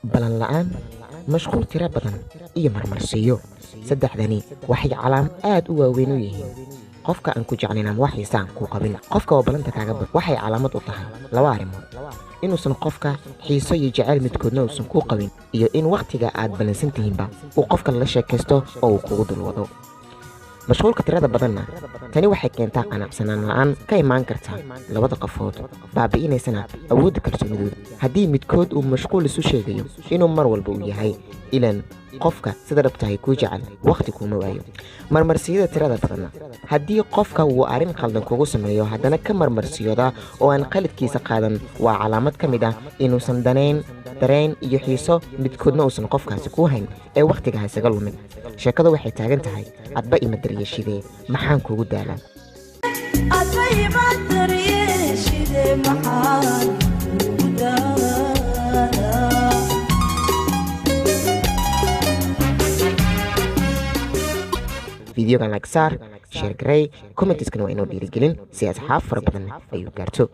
balan la'aan, mashquul tiro badan iyo marmarsiyo. Saddexdani waxay calaamad aad u waaweyn u yihiin qofka aan ku jeclayn ama wax xiisa aan ku qabin. Qofka oo balanta kaaga bad waxay calaamad u tahay laba arrimood: inuusan qofka xiiso iyo jacayl midkoodna uusan ku qabin, iyo in waqtiga aad balansan tihiinba uu qofka la sheekaysto oo uu kugu dulwado. mashquulka tirada badanna tani waxay keentaa qanacsanaan la'aan ka imaan karta labada qofood, baabi'inaysana awoodda kalsoonidooda. Haddii midkood uu mashquul isu sheegayo inuu mar walba uu yahay ilan qofka sida dhabtahay kuu jecel waqti kuma waayo. marmarsiyada tirada badanna haddii qofka uu arrin qaldan kugu sameeyo haddana ka marmarsiyooda oo aan qaladkiisa qaadan, waa calaamad ka mid ah inuusan dareen iyo xiiso midkoodna uusan qofkaasi ku hayn ee waqtiga ha isaga lumin. sheekadu waxay taagan tahay adba ima daryeeshidee maxaan kugu daalaa. videogan like saar, share garey, commentiskana waa inoo dhiirigelin si asxaab fara badan ay u gaarto.